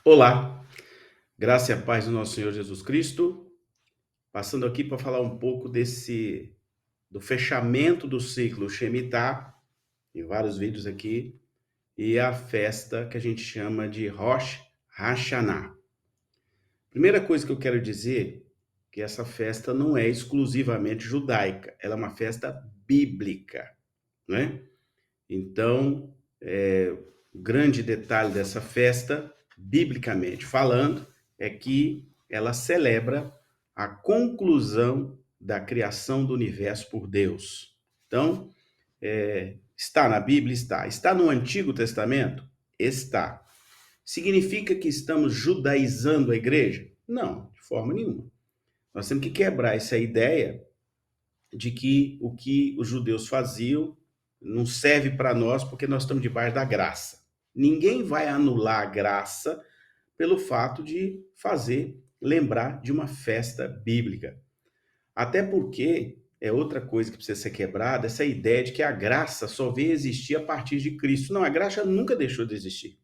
Olá, graça e a paz do nosso Senhor Jesus Cristo. Passando aqui para falar um pouco do fechamento do ciclo Shemitah, em vários vídeos aqui, e a festa que a gente chama de Rosh Hashanah. Primeira coisa que eu quero dizer que essa festa não é exclusivamente judaica, ela é uma festa bíblica, né? Então, o grande detalhe dessa festa, biblicamente falando, é que ela celebra a conclusão da criação do universo por Deus. Então, está na Bíblia? Está. Está no Antigo Testamento? Está. Significa que estamos judaizando a igreja? Não, de forma nenhuma. Nós temos que quebrar essa ideia de que o que os judeus faziam não serve para nós porque nós estamos debaixo da graça. Ninguém vai anular a graça pelo fato de fazer lembrar de uma festa bíblica. Até porque é outra coisa que precisa ser quebrada, essa ideia de que a graça só veio existir a partir de Cristo. Não, a graça nunca deixou de existir,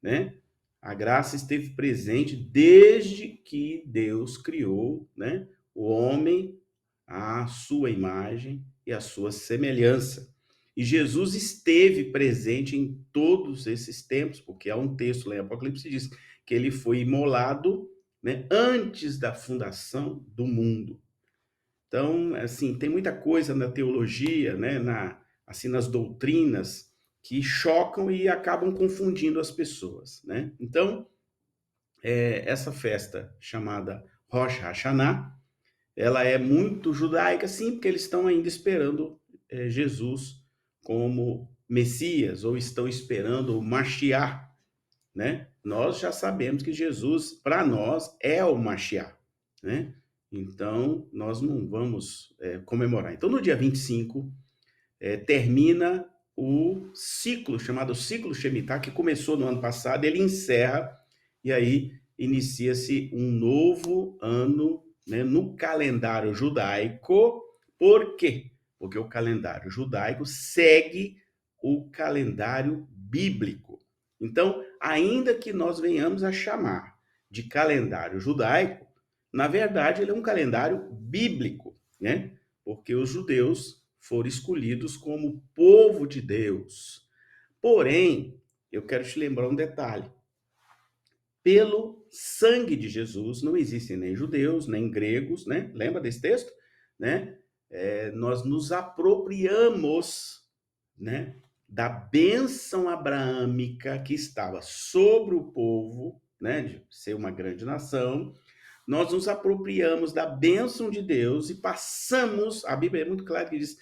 né? A graça esteve presente desde que Deus criou, né, o homem à sua imagem e à sua semelhança. E Jesus esteve presente em todos esses tempos, porque há um texto lá em Apocalipse que diz que ele foi imolado, né, antes da fundação do mundo. Então, assim, tem muita coisa na teologia, né, assim, nas doutrinas, que chocam e acabam confundindo as pessoas, né? Então, essa festa chamada Rosh Hashanah, ela é muito judaica, sim, porque eles estão ainda esperando Jesus como Messias, ou estão esperando o Mashiach, né? Nós já sabemos que Jesus, para nós, é o Mashiach, né? Então, nós não vamos comemorar. Então, no dia 25, termina o ciclo, chamado ciclo Shemitah, que começou no ano passado, ele encerra, e aí inicia-se um novo ano, né, no calendário judaico. Por quê? Porque o calendário judaico segue o calendário bíblico. Então, ainda que nós venhamos a chamar de calendário judaico, na verdade ele é um calendário bíblico, né? Porque os judeus foram escolhidos como povo de Deus. Porém, eu quero te lembrar um detalhe. Pelo sangue de Jesus, não existem nem judeus, nem gregos, né? Lembra desse texto? Né? Nós nos apropriamos, né, da bênção abraâmica que estava sobre o povo, né, de ser uma grande nação. Nós nos apropriamos da bênção de Deus e passamos, a Bíblia é muito clara que diz,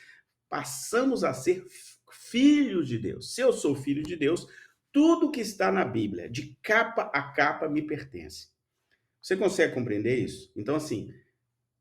passamos a ser filhos de Deus. Se eu sou filho de Deus, tudo que está na Bíblia, de capa a capa, me pertence. Você consegue compreender isso? Então, assim,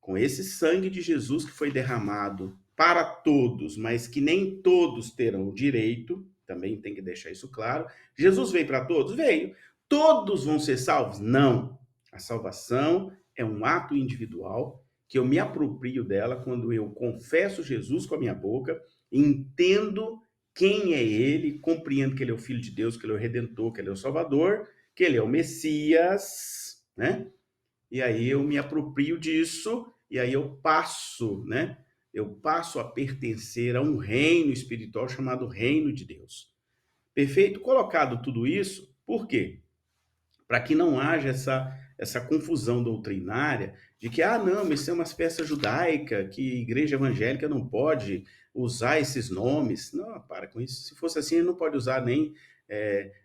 com esse sangue de Jesus que foi derramado para todos, mas que nem todos terão o direito, também tem que deixar isso claro. Jesus veio para todos? Veio. Todos vão ser salvos? Não. A salvação é um ato individual que eu me aproprio dela quando eu confesso Jesus com a minha boca, entendo quem é ele, compreendo que ele é o Filho de Deus, que ele é o Redentor, que ele é o Salvador, que ele é o Messias, né? E aí eu me aproprio disso, e aí eu passo, né? Eu passo a pertencer a um reino espiritual chamado Reino de Deus. Perfeito? Colocado tudo isso, por quê? Para que não haja essa confusão doutrinária de que, não, isso é uma festa judaica, que igreja evangélica não pode usar esses nomes. Não, para com isso. Se fosse assim, ele não pode usar nem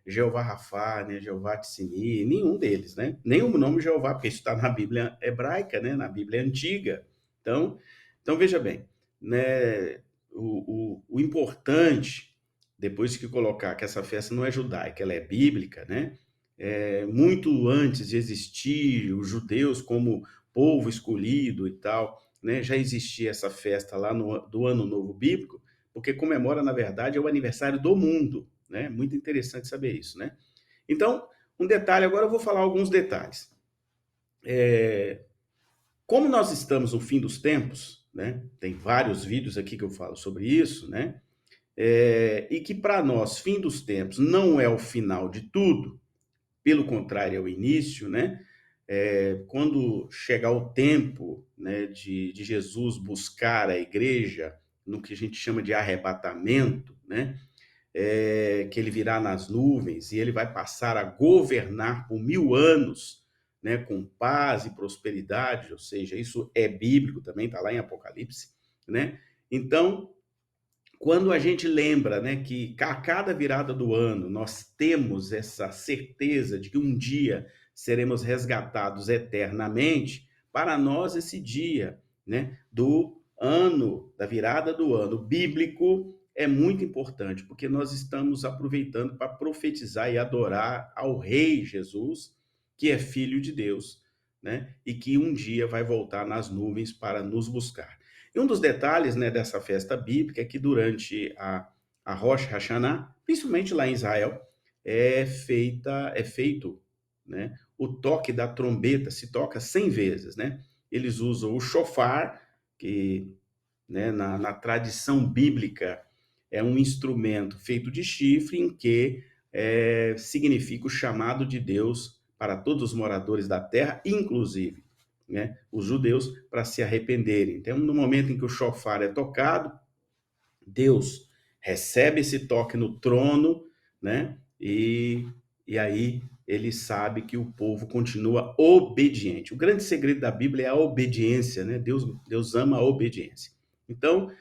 Jeová Rafá, né, Jeová Tsini, nenhum deles, né? Nem o nome Jeová, porque isso está na Bíblia hebraica, né, na Bíblia antiga. Então veja bem, né, o importante, depois que colocar que essa festa não é judaica, ela é bíblica, né? Muito antes de existir os judeus como povo escolhido e tal, né, já existia essa festa lá do Ano Novo Bíblico, porque comemora, na verdade, é o aniversário do mundo, né? Muito interessante saber isso, né? Então, um detalhe, agora eu vou falar alguns detalhes. Como nós estamos no fim dos tempos, né? Tem vários vídeos aqui que eu falo sobre isso, né? E que para nós, fim dos tempos não é o final de tudo, pelo contrário, é o início, né? Quando chegar o tempo, né, de Jesus buscar a igreja, no que a gente chama de arrebatamento, né? Que ele virá nas nuvens e ele vai passar a governar por 1000 anos, né, com paz e prosperidade, ou seja, isso é bíblico também, está lá em Apocalipse, né? Então, quando a gente lembra, né, que a cada virada do ano nós temos essa certeza de que um dia seremos resgatados eternamente, para nós esse dia, né, do ano, da virada do ano bíblico é muito importante, porque nós estamos aproveitando para profetizar e adorar ao Rei Jesus, que é Filho de Deus, né, e que um dia vai voltar nas nuvens para nos buscar. E um dos detalhes, né, dessa festa bíblica é que durante a Rosh Hashanah, principalmente lá em Israel, é feito, né, o toque da trombeta, se toca 100 vezes, né? Eles usam o shofar, que, né, na tradição bíblica é um instrumento feito de chifre em que significa o chamado de Deus para todos os moradores da terra, inclusive, né, os judeus, para se arrependerem. Então, no momento em que o shofar é tocado, Deus recebe esse toque no trono, né? E aí ele sabe que o povo continua obediente. O grande segredo da Bíblia é a obediência, né? Deus ama a obediência. Então,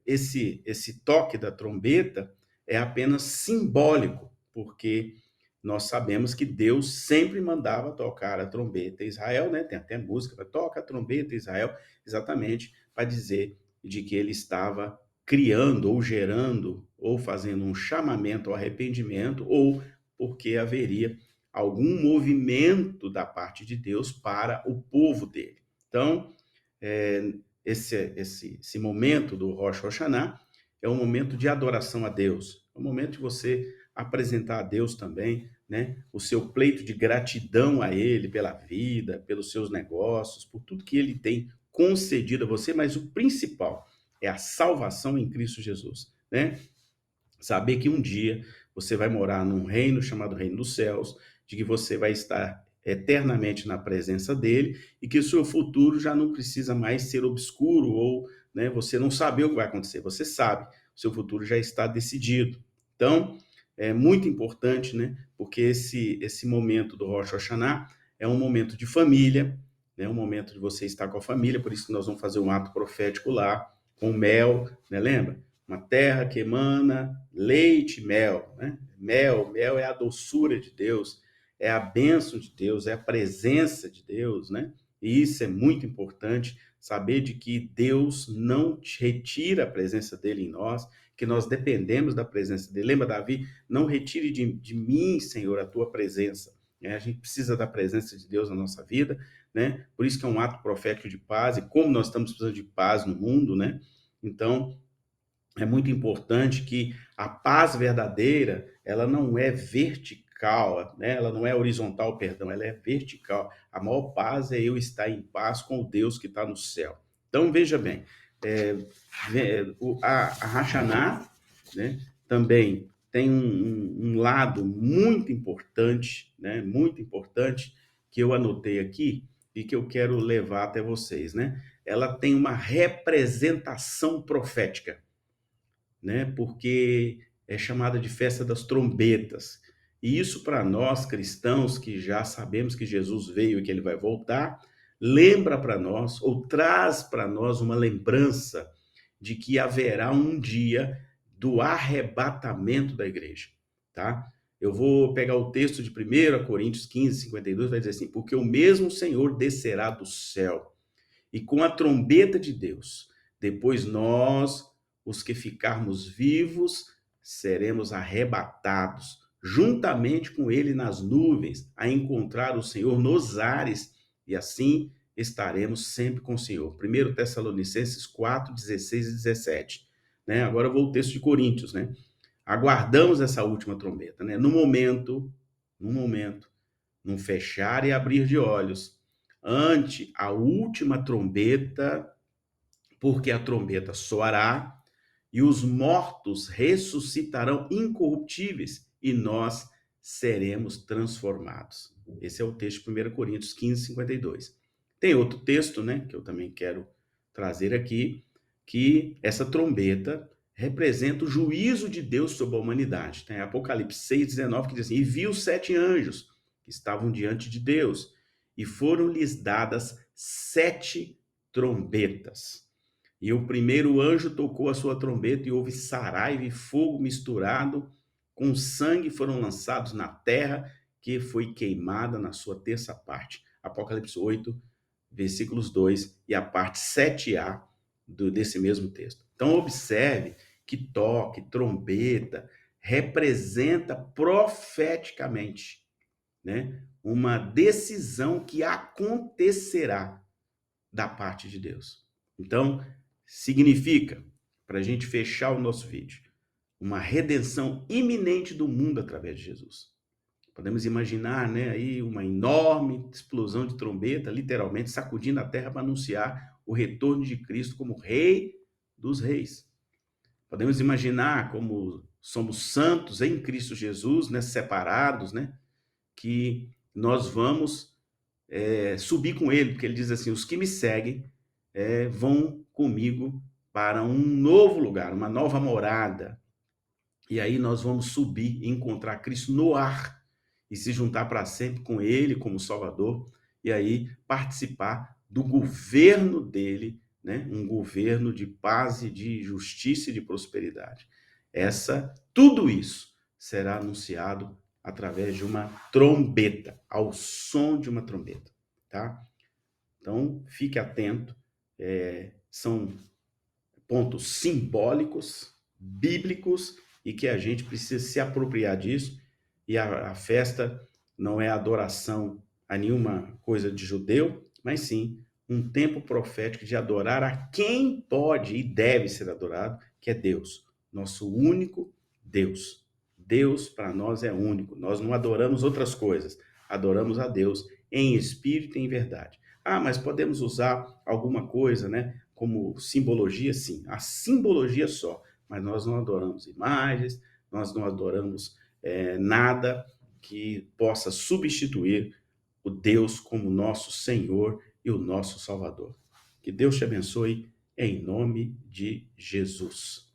esse toque da trombeta é apenas simbólico, porque nós sabemos que Deus sempre mandava tocar a trombeta em Israel, né? Tem até música, toca a trombeta em Israel, exatamente para dizer de que ele estava criando ou gerando ou fazendo um chamamento ao arrependimento ou porque haveria algum movimento da parte de Deus para o povo dele. Então, é, esse momento do Rosh Hashanah é um momento de adoração a Deus, é um momento de você apresentar a Deus também, né, o seu pleito de gratidão a Ele pela vida, pelos seus negócios, por tudo que Ele tem concedido a você, mas o principal é a salvação em Cristo Jesus, né? Saber que um dia você vai morar num reino chamado Reino dos Céus, de que você vai estar eternamente na presença dele e que o seu futuro já não precisa mais ser obscuro ou, né, você não saber o que vai acontecer. Você sabe, o seu futuro já está decidido. Então, é muito importante, né, porque esse momento do Rosh Hashanah é um momento de família, né, um momento de você estar com a família, por isso que nós vamos fazer um ato profético lá, com mel, né, lembra? Uma terra que emana leite e mel, né? Mel é a doçura de Deus, é a bênção de Deus, é a presença de Deus, né? E isso é muito importante, saber de que Deus não retira a presença dele em nós, que nós dependemos da presença dele. Lembra, Davi? Não retire de mim, Senhor, a tua presença. A gente precisa da presença de Deus na nossa vida, né? Por isso que é um ato profético de paz, e como nós estamos precisando de paz no mundo, né? Então, é muito importante que a paz verdadeira, ela não é vertical, né? Ela não é horizontal, perdão, ela é vertical. A maior paz é eu estar em paz com o Deus que está no céu. Então, veja bem, é, a Hashanah, né, também tem um lado muito importante, né, muito importante, que eu anotei aqui e que eu quero levar até vocês, né? Ela tem uma representação profética, né? Porque é chamada de festa das trombetas. E isso para nós cristãos que já sabemos que Jesus veio e que ele vai voltar, lembra para nós ou traz para nós uma lembrança de que haverá um dia do arrebatamento da igreja, tá? Eu vou pegar o texto de 1 Coríntios 15:52, vai dizer assim: porque o mesmo Senhor descerá do céu e com a trombeta de Deus, depois nós, os que ficarmos vivos, seremos arrebatados, juntamente com ele nas nuvens, a encontrar o Senhor nos ares, e assim estaremos sempre com o Senhor. 1 Tessalonicenses 4:16 e 17. Né? Agora eu vou ao texto de Coríntios, né? Aguardamos essa última trombeta, né? No momento, num fechar e abrir de olhos, ante a última trombeta, porque a trombeta soará e os mortos ressuscitarão incorruptíveis e nós seremos transformados. Esse é o texto de 1 Coríntios 15, 52. Tem outro texto, né, que eu também quero trazer aqui, que essa trombeta representa o juízo de Deus sobre a humanidade. Tem Apocalipse 6, 19, que diz assim: e viu 7 anjos que estavam diante de Deus, e foram-lhes dadas 7 trombetas. E o primeiro anjo tocou a sua trombeta, e houve saraiva e fogo misturado com sangue, foram lançados na terra, que foi queimada na sua terça parte. Apocalipse 8, versículos 2 e a parte 7a desse mesmo texto. Então, observe que toque, trombeta, representa profeticamente, né, uma decisão que acontecerá da parte de Deus. Então, significa, para a gente fechar o nosso vídeo, uma redenção iminente do mundo através de Jesus. Podemos imaginar, né, aí uma enorme explosão de trombeta, literalmente sacudindo a terra para anunciar o retorno de Cristo como Rei dos Reis. Podemos imaginar como somos santos em Cristo Jesus, né, separados, né, que nós vamos subir com Ele, porque Ele diz assim: os que me seguem vão comigo para um novo lugar, uma nova morada. E aí nós vamos subir e encontrar Cristo no ar e se juntar para sempre com Ele como Salvador, e aí participar do governo dele, né? Um governo de paz e de justiça e de prosperidade. Tudo isso será anunciado através de uma trombeta, ao som de uma trombeta, tá? Então, fique atento, são pontos simbólicos, bíblicos, e que a gente precisa se apropriar disso. E a festa não é adoração a nenhuma coisa de judeu, mas sim um tempo profético de adorar a quem pode e deve ser adorado, que é Deus, nosso único Deus. Deus para nós é único, nós não adoramos outras coisas, adoramos a Deus em espírito e em verdade. Ah, mas podemos usar alguma coisa, né, como simbologia, sim, a simbologia só, mas nós não adoramos imagens, nós não adoramos nada que possa substituir o Deus como nosso Senhor e o nosso Salvador. Que Deus te abençoe em nome de Jesus.